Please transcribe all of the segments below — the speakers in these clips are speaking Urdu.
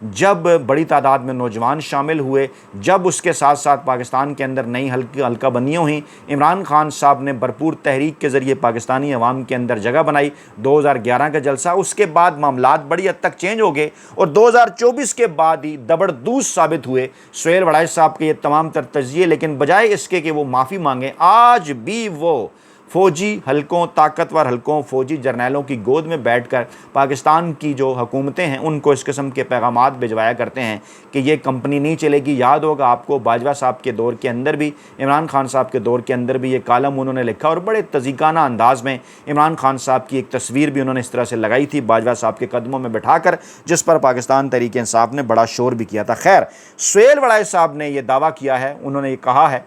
جب بڑی تعداد میں نوجوان شامل ہوئے، جب اس کے ساتھ ساتھ پاکستان کے اندر نئی حلقہ بندیاں ہوئیں، عمران خان صاحب نے بھرپور تحریک کے ذریعے پاکستانی عوام کے اندر جگہ بنائی۔ 2011 کا جلسہ، اس کے بعد معاملات بڑی حد تک چینج ہو گئے اور 2024 کے بعد ہی زبردست ثابت ہوئے سہیل وڑائچ صاحب کے یہ تمام تر تجزیے، لیکن بجائے اس کے کہ وہ معافی مانگیں، آج بھی وہ فوجی حلقوں، طاقتور حلقوں، فوجی جرنیلوں کی گود میں بیٹھ کر پاکستان کی جو حکومتیں ہیں ان کو اس قسم کے پیغامات بھجوایا کرتے ہیں کہ یہ کمپنی نہیں چلے گی۔ یاد ہوگا آپ کو باجوہ صاحب کے دور کے اندر بھی، عمران خان صاحب کے دور کے اندر بھی یہ کالم انہوں نے لکھا اور بڑے تزیکانہ انداز میں عمران خان صاحب کی ایک تصویر بھی انہوں نے اس طرح سے لگائی تھی باجوہ صاحب کے قدموں میں بٹھا کر، جس پر پاکستان تحریک انصاف نے بڑا شور بھی کیا تھا۔ خیر، سہیل وڑائچ صاحب نے یہ دعویٰ کیا ہے، انہوں نے یہ کہا ہے،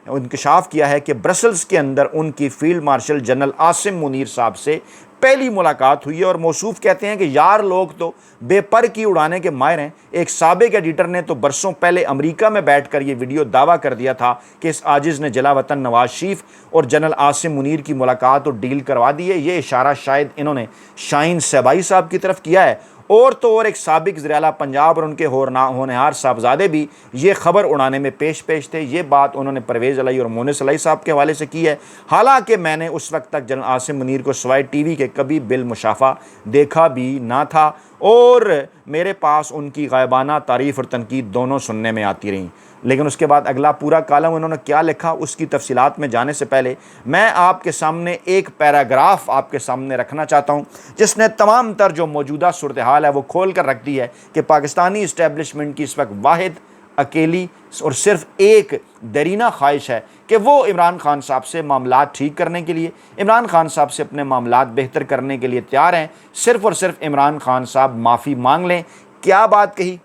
انکشاف کیا ہے کہ برسلز کے اندر ان کی field marshal general Asim Munir صاحب سے پہلی ملاقات ہوئی ہے، اور موصوف کہتے ہیں کہ یار لوگ تو بے پر کی اڑانے کے ماہر ہیں۔ ایک سابق ایڈیٹر نے تو برسوں پہلے امریکہ میں بیٹھ کر یہ ویڈیو دعویٰ کر دیا تھا کہ اس عاجز نے جلا وطن نواز شریف اور جنرل عاصم منیر کی ملاقات اور ڈیل کروا دی ہے۔ یہ اشارہ شاید انہوں نے شاہین سیبائی صاحب کی طرف کیا ہے، اور تو اور ایک سابق وزیر اعلیٰ پنجاب اور ان کے ہونہار صاحبزادے بھی یہ خبر اڑانے میں پیش تھے۔ یہ بات انہوں نے پرویز علیہ اور مونس علیہ صاحب کے حوالے سے کی ہے، حالانکہ میں نے اس وقت تک جنرل عاصم منیر کو سوائے ٹی وی کے کبھی بالمشافہ دیکھا بھی نہ تھا، اور میرے پاس ان کی غائبانہ تعریف اور تنقید دونوں سننے میں آتی رہیں۔ لیکن اس کے بعد اگلا پورا کالم انہوں نے کیا لکھا، اس کی تفصیلات میں جانے سے پہلے میں آپ کے سامنے ایک پیراگراف آپ کے سامنے رکھنا چاہتا ہوں، جس نے تمام تر جو موجودہ صورتحال ہے وہ کھول کر رکھ دی ہے کہ پاکستانی اسٹیبلشمنٹ کی اس وقت واحد، اکیلی اور صرف ایک دیرینہ خواہش ہے کہ وہ عمران خان صاحب سے معاملات ٹھیک کرنے کے لیے، عمران خان صاحب سے اپنے معاملات بہتر کرنے کے لیے تیار ہیں۔ صرف اور صرف عمران خان صاحب معافی مانگ لیں۔ کیا بات کہی؟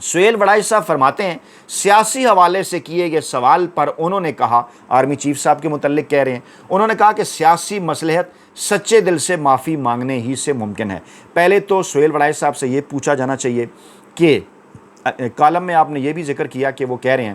سہیل وڑائچ صاحب فرماتے ہیں، سیاسی حوالے سے کیے گئے سوال پر انہوں نے کہا، آرمی چیف صاحب کے متعلق کہہ رہے ہیں، انہوں نے کہا کہ سیاسی مصلحت سچے دل سے معافی مانگنے ہی سے ممکن ہے۔ پہلے تو سہیل وڑائچ صاحب سے یہ پوچھا جانا چاہیے کہ کالم میں آپ نے یہ بھی ذکر کیا کہ وہ کہہ رہے ہیں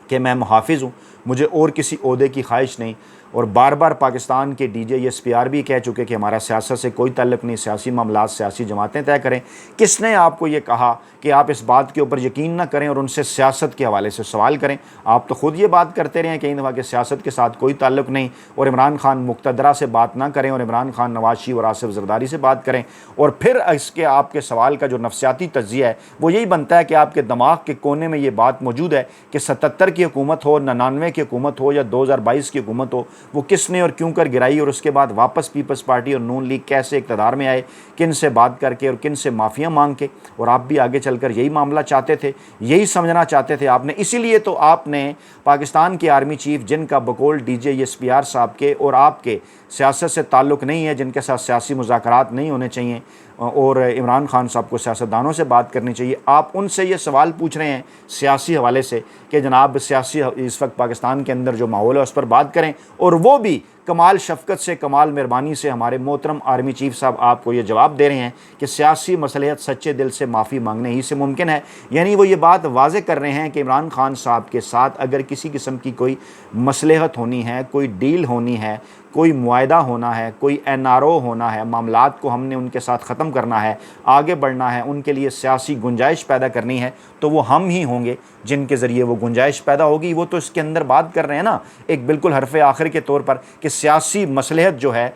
کہ میں محافظ ہوں، مجھے اور کسی عہدے کی خواہش نہیں، اور بار بار پاکستان کے D J S P R بھی کہہ چکے کہ ہمارا سیاست سے کوئی تعلق نہیں، سیاسی معاملات سیاسی جماعتیں طے کریں۔ کس نے آپ کو یہ کہا کہ آپ اس بات کے اوپر یقین نہ کریں اور ان سے سیاست کے حوالے سے سوال کریں؟ آپ تو خود یہ بات کرتے رہے ہیں کئی دفعہ کہ سیاست کے ساتھ کوئی تعلق نہیں، اور عمران خان مقتدرہ سے بات نہ کریں اور عمران خان نواز شریف اور آصف زرداری سے بات کریں، اور پھر اس کے آپ کے سوال کا جو نفسیاتی تجزیہ ہے وہ یہی بنتا ہے کہ آپ کے دماغ کے کونے میں یہ بات موجود ہے کہ 77 کی حکومت ہو، 99 کی حکومت ہو یا 2022 کی حکومت ہو، وہ کس نے اور کیوں کر گرائی، اور اس کے بعد واپس پیپلز پارٹی اور نون لیگ کیسے اقتدار میں آئے، کن سے بات کر کے اور کن سے معافیاں مانگ کے، اور آپ بھی آگے چل کر یہی معاملہ چاہتے تھے، یہی سمجھنا چاہتے تھے آپ نے۔ اسی لیے تو آپ نے پاکستان کے آرمی چیف، جن کا بقول D J S P R صاحب کے اور آپ کے سیاست سے تعلق نہیں ہے، جن کے ساتھ سیاسی مذاکرات نہیں ہونے چاہیے اور عمران خان صاحب کو سیاستدانوں سے بات کرنی چاہیے، آپ ان سے یہ سوال پوچھ رہے ہیں سیاسی حوالے سے کہ جناب سیاسی اس وقت پاکستان کے اندر جو ماحول ہے اس پر بات کریں، اور وہ بھی کمال شفقت سے، کمال مہربانی سے ہمارے محترم آرمی چیف صاحب آپ کو یہ جواب دے رہے ہیں کہ سیاسی مصلحت سچے دل سے معافی مانگنے ہی سے ممکن ہے۔ یعنی وہ یہ بات واضح کر رہے ہیں کہ عمران خان صاحب کے ساتھ اگر کسی قسم کی کوئی مصلحت ہونی ہے، کوئی ڈیل ہونی ہے، کوئی معاہدہ ہونا ہے، کوئی این آر او ہونا ہے، معاملات کو ہم نے ان کے ساتھ ختم کرنا ہے، آگے بڑھنا ہے، ان کے لیے سیاسی گنجائش پیدا کرنی ہے، تو وہ ہم ہی ہوں گے جن کے ذریعے وہ گنجائش پیدا ہوگی۔ وہ تو اس کے اندر بات کر رہے ہیں نا ایک بالکل حرف آخر کے طور پر کہ سیاسی مصلحت جو ہے،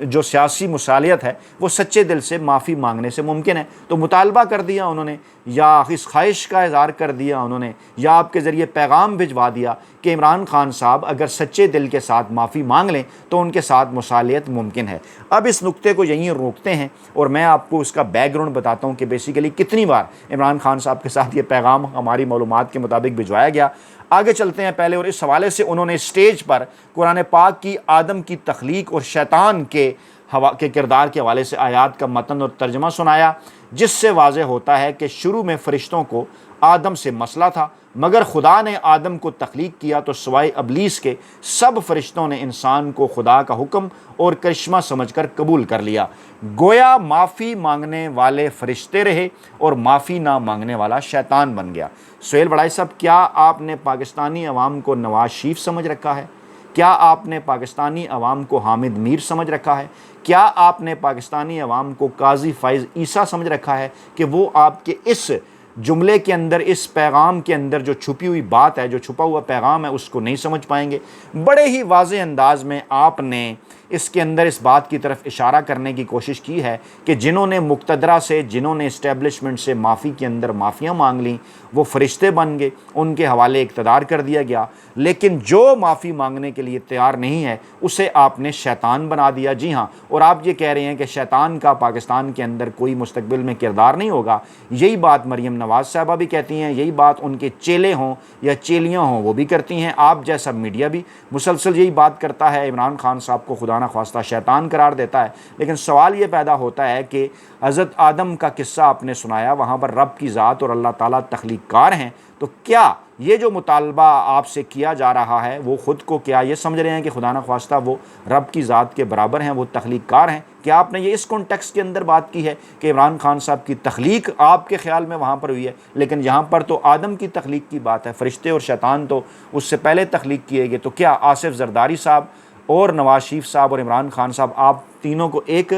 جو سیاسی مصالحت ہے، وہ سچے دل سے معافی مانگنے سے ممکن ہے۔ تو مطالبہ کر دیا انہوں نے، یا اس خواہش کا اظہار کر دیا انہوں نے، یا آپ کے ذریعے پیغام بھجوا دیا کہ عمران خان صاحب اگر سچے دل کے ساتھ معافی مانگ لیں تو ان کے ساتھ مصالحت ممکن ہے۔ اب اس نقطے کو یہیں روکتے ہیں اور میں آپ کو اس کا بیک گراؤنڈ بتاتا ہوں کہ بیسیکلی کتنی بار عمران خان صاحب کے ساتھ یہ پیغام ہماری معلومات کے مطابق بھجوایا گیا۔ آگے چلتے ہیں پہلے، اور اس حوالے سے انہوں نے اسٹیج پر قرآن پاک کی آدم کی تخلیق اور شیطان کے کردار کے حوالے سے آیات کا متن اور ترجمہ سنایا، جس سے واضح ہوتا ہے کہ شروع میں فرشتوں کو آدم سے مسئلہ تھا، مگر خدا نے آدم کو تخلیق کیا تو سوائے ابلیس کے سب فرشتوں نے انسان کو خدا کا حکم اور کرشمہ سمجھ کر قبول کر لیا۔ گویا معافی مانگنے والے فرشتے رہے اور معافی نہ مانگنے والا شیطان بن گیا۔ سہیل وڑائچ صاحب، کیا آپ نے پاکستانی عوام کو نواز شریف سمجھ رکھا ہے؟ کیا آپ نے پاکستانی عوام کو حامد میر سمجھ رکھا ہے؟ کیا آپ نے پاکستانی عوام کو قاضی فائز عیسیٰ سمجھ رکھا ہے کہ وہ آپ کے اس جملے کے اندر، اس پیغام کے اندر جو چھپی ہوئی بات ہے، جو چھپا ہوا پیغام ہے، اس کو نہیں سمجھ پائیں گے؟ بڑے ہی واضح انداز میں آپ نے اس کے اندر اس بات کی طرف اشارہ کرنے کی کوشش کی ہے کہ جنہوں نے مقتدرہ سے، جنہوں نے اسٹیبلشمنٹ سے معافی کے اندر معافیاں مانگ لیں وہ فرشتے بن گئے، ان کے حوالے اقتدار کر دیا گیا، لیکن جو معافی مانگنے کے لیے تیار نہیں ہے اسے آپ نے شیطان بنا دیا۔ جی ہاں، اور آپ یہ کہہ رہے ہیں کہ شیطان کا پاکستان کے اندر کوئی مستقبل میں کردار نہیں ہوگا۔ یہی بات مریم نواز صاحبہ بھی کہتی ہیں، یہی بات ان کے چیلے ہوں یا چیلیاں ہوں وہ بھی کرتی ہیں، آپ جیسا میڈیا بھی مسلسل یہی بات کرتا ہے، عمران خان صاحب کو خدا نہ خواستہ شیطان قرار دیتا ہے۔ لیکن سوال یہ پیدا ہوتا ہے کہ حضرت آدم کا قصہ آپ نے سنایا، وہاں پر رب کی ذات اور اللہ تعالیٰ تخلیق کار ہیں، تو کیا یہ جو مطالبہ آپ سے کیا جا رہا ہے وہ خود کو کیا یہ سمجھ رہے ہیں کہ خدا نہ خواستہ وہ رب کی ذات کے برابر ہیں، وہ تخلیق کار ہیں؟ کیا آپ نے یہ اس کانٹیکسٹ کے اندر بات کی ہے کہ عمران خان صاحب کی تخلیق آپ کے خیال میں وہاں پر ہوئی ہے، لیکن یہاں پر تو آدم کی تخلیق کی بات ہے، فرشتے اور شیطان تو اس سے پہلے تخلیق کیے گئے؟ تو کیا آصف زرداری صاحب اور نواز شریف صاحب اور عمران خان صاحب آپ تینوں کو ایک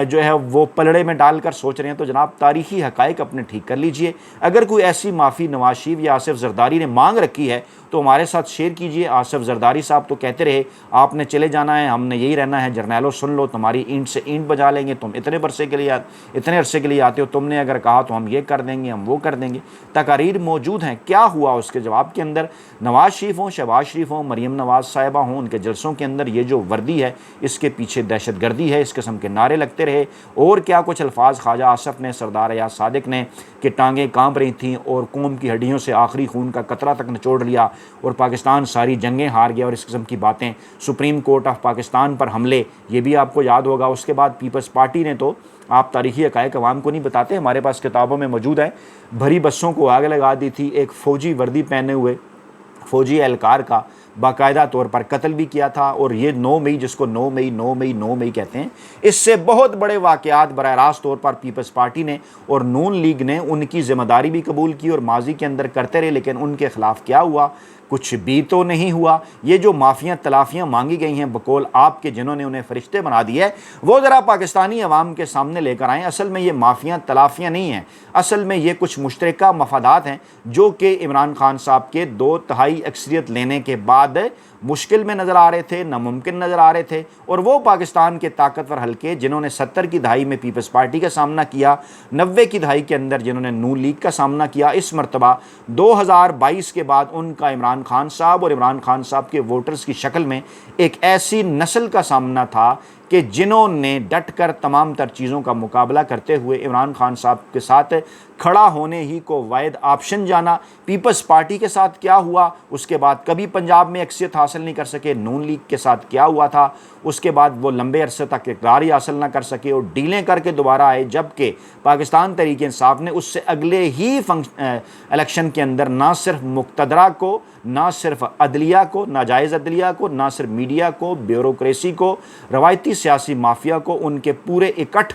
جو ہے وہ پلڑے میں ڈال کر سوچ رہے ہیں؟ تو جناب تاریخی حقائق اپنے ٹھیک کر لیجئے۔ اگر کوئی ایسی معافی نواز شریف یا آصف زرداری نے مانگ رکھی ہے تو ہمارے ساتھ شیئر کیجئے۔ آصف زرداری صاحب تو کہتے رہے آپ نے چلے جانا ہے، ہم نے یہی رہنا ہے، جرنیلو سن لو، تمہاری اینٹ سے اینٹ بجا لیں گے، تم اتنے عرصے کے لیے آتے ہو، تم نے اگر کہا تو ہم یہ کر دیں گے، ہم وہ کر دیں گے۔ تقاریر موجود ہیں، کیا ہوا اس کے جواب کے اندر؟ نواز شریف ہوں، شہباز شریف ہوں، مریم نواز صاحبہ ہوں، ان کے جلسوں کے اندر یہ جو وردی ہے اس کے پیچھے دہشت گردی ہے، اس قسم کے نعرے لگتے رہے، اور کیا کچھ الفاظ خواجہ آصف نے، سردار ایاز صادق نے، کہ ٹانگیں کانپ رہی تھیں اور قوم کی ہڈیوں سے آخری خون کا قطرہ تک نچوڑ لیا اور پاکستان ساری جنگیں ہار گیا، اور اس قسم کی باتیں، سپریم کورٹ آف پاکستان پر حملے، یہ بھی آپ کو یاد ہوگا۔ اس کے بعد پیپلز پارٹی نے تو، آپ تاریخی حقائق عوام کو نہیں بتاتے، ہمارے پاس کتابوں میں موجود ہے، بھری بسوں کو آگ لگا دی تھی، ایک فوجی وردی پہنے ہوئے فوجی اہلکار کا باقاعدہ طور پر قتل بھی کیا تھا، اور یہ 9 مئی، جس کو 9 مئی کہتے ہیں، اس سے بہت بڑے واقعات براہ راست طور پر پیپلز پارٹی نے اور نون لیگ نے ان کی ذمہ داری بھی قبول کی اور ماضی کے اندر کرتے رہے، لیکن ان کے خلاف کیا ہوا؟ کچھ بھی تو نہیں ہوا۔ یہ جو معافیاں تلافیاں مانگی گئی ہیں بقول آپ کے، جنہوں نے انہیں فرشتے بنا دیے، وہ ذرا پاکستانی عوام کے سامنے لے کر آئیں۔ اصل میں یہ معافیاں تلافیاں نہیں ہیں، اصل میں یہ کچھ مشترکہ مفادات ہیں جو کہ عمران خان صاحب کے 2/3 اکثریت لینے کے بعد مشکل میں نظر آ رہے تھے، ناممکن نظر آ رہے تھے، اور وہ پاکستان کے طاقتور حلقے جنہوں نے 70 کی دہائی میں پیپلز پارٹی کا سامنا کیا، 90 کی دہائی کے اندر جنہوں نے نون لیگ کا سامنا کیا، اس مرتبہ 2022 کے بعد ان کا عمران خان صاحب اور عمران خان صاحب کے ووٹرز کی شکل میں ایک ایسی نسل کا سامنا تھا کہ جنہوں نے ڈٹ کر تمام تر چیزوں کا مقابلہ کرتے ہوئے عمران خان صاحب کے ساتھ کھڑا ہونے ہی کو واحد آپشن جانا۔ پیپلز پارٹی کے ساتھ کیا ہوا، اس کے بعد کبھی پنجاب میں اکثریت حاصل نہیں کر سکے، نون لیگ کے ساتھ کیا ہوا تھا، اس کے بعد وہ لمبے عرصے تک اقتدار ہی حاصل نہ کر سکے اور ڈیلیں کر کے دوبارہ آئے، جبکہ پاکستان تحریک انصاف نے اس سے اگلے ہی الیکشن کے اندر نہ صرف مقتدرہ کو، نہ صرف عدلیہ کو، ناجائز عدلیہ کو، نہ صرف میڈیا کو، بیوروکریسی کو، روایتی سیاسی مافیا کو، ان کے پورے اکٹھ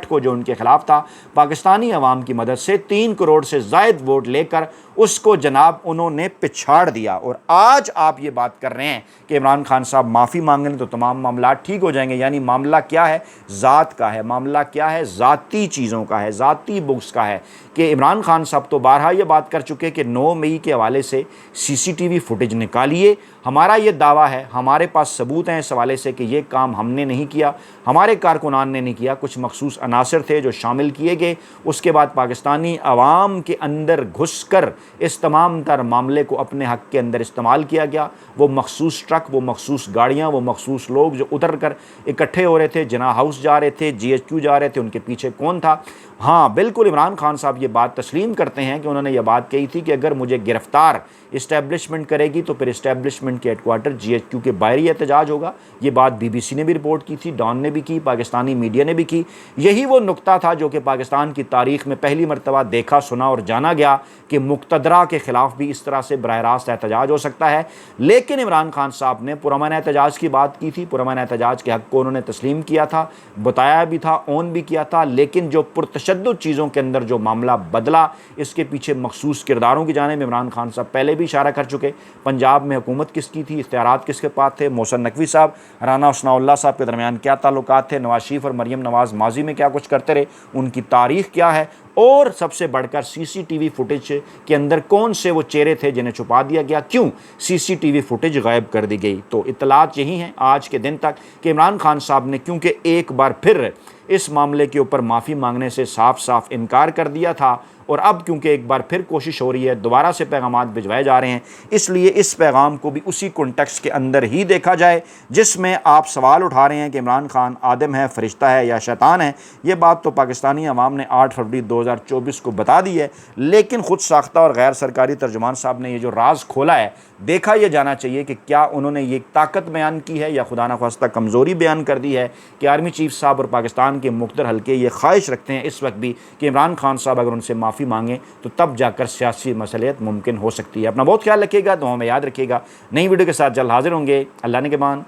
کو جو ان کے خلاف تھا، پاکستانی عوام کی مدد سے 3 کروڑ سے زائد ووٹ لے کر اس کو جناب انہوں نے پچھاڑ دیا۔ اور آج آپ یہ بات کر رہے ہیں کہ عمران خان صاحب معافی مانگ لیں تو تمام معاملات ٹھیک ہو جائیں گے، یعنی معاملہ کیا ہے؟ ذات کا ہے، معاملہ کیا ہے؟ ذاتی چیزوں کا ہے، ذاتی بغض کا ہے، کہ عمران خان صاحب تو بارہا یہ بات کر چکے کہ 9 مئی کے حوالے سے CCTV فوٹیج نکالیے، ہمارا یہ دعویٰ ہے، ہمارے پاس ثبوت ہیں اس حوالے سے کہ یہ کام ہم نے نہیں کیا، ہمارے کارکنان نے نہیں کیا، کچھ مخصوص عناصر تھے جو شامل کیے گئے، اس کے بعد پاکستانی عوام کے اندر گھس کر اس تمام تر معاملے کو اپنے حق کے اندر استعمال کیا گیا۔ وہ مخصوص ٹرک، وہ مخصوص گاڑیاں، وہ مخصوص لوگ جو اتر کر اکٹھے ہو رہے تھے، جناح ہاؤس جا رہے تھے، GHQ جا رہے تھے، ان کے پیچھے کون تھا؟ ہاں بالکل عمران خان صاحب یہ بات تسلیم کرتے ہیں کہ انہوں نے یہ بات کہی تھی کہ اگر مجھے گرفتار اسٹیبلشمنٹ کرے گی تو پھر اسٹیبلشمنٹ کے ہیڈ کوارٹر GHQ کے باہر ہی احتجاج ہوگا۔ یہ بات BBC نے بھی رپورٹ کی تھی، ڈان نے بھی کی، پاکستانی میڈیا نے بھی کی۔ یہی وہ نقطہ تھا جو کہ پاکستان کی تاریخ میں پہلی مرتبہ دیکھا، سنا اور جانا گیا کہ مقتدرہ کے خلاف بھی اس طرح سے براہ راست احتجاج ہو سکتا ہے۔ لیکن عمران خان صاحب نے پرامن احتجاج کی بات کی تھی، پرامن احتجاج کے حق کو انہوں نے تسلیم کیا تھا، بتایا بھی تھا، اون بھی کیا تھا، لیکن جو پرتشدد چیزوں کے اندر جو معاملہ بدلہ، اس کے پیچھے مخصوص کرداروں کی جانب عمران خان صاحب پہلے بھی اشارہ کر چکے۔ پنجاب میں حکومت کس کی تھی، اختیارات کس کے پاس تھے، محسن نقوی صاحب، رانا ثناء اللہ صاحب کے درمیان کیا تعلقات تھے، نواز شریف اور مریم نواز ماضی میں کیا کچھ کرتے رہے، ان کی تاریخ کیا ہے، اور سب سے بڑھ کر سی سی ٹی وی فوٹیج کے اندر کون سے وہ چہرے تھے جنہیں چھپا دیا گیا، کیوں سی سی ٹی وی فوٹیج غائب کر دی گئی۔ تو اطلاعات یہی ہیں آج کے دن تک کہ عمران خان صاحب نے کیونکہ ایک بار پھر اس معاملے کے اوپر معافی مانگنے سے صاف صاف انکار کر دیا تھا، اور اب کیونکہ ایک بار پھر کوشش ہو رہی ہے، دوبارہ سے پیغامات بھجوائے جا رہے ہیں، اس لیے اس پیغام کو بھی اسی کنٹیکسٹ کے اندر ہی دیکھا جائے جس میں آپ سوال اٹھا رہے ہیں کہ عمران خان آدم ہے، فرشتہ ہے یا شیطان ہے۔ یہ بات تو پاکستانی عوام نے 8 فروری 2024 کو بتا دی ہے، لیکن خود ساختہ اور غیر سرکاری ترجمان صاحب نے یہ جو راز کھولا ہے، دیکھا یہ جانا چاہیے کہ کیا انہوں نے یہ طاقت بیان کی ہے یا خدا نخواستہ کمزوری بیان کر دی ہے کہ آرمی چیف صاحب اور پاکستان کے مقتدر حلقے یہ خواہش رکھتے ہیں اس وقت بھی کہ عمران خان صاحب اگر ان سے معافی مانگیں تو تب جا کر سیاسی مصلحت ممکن ہو سکتی ہے۔ اپنا بہت خیال رکھیے گا، دعاؤں میں یاد رکھیے گا۔ نئی ویڈیو کے ساتھ جلد حاضر ہوں گے۔ اللہ نگہبان۔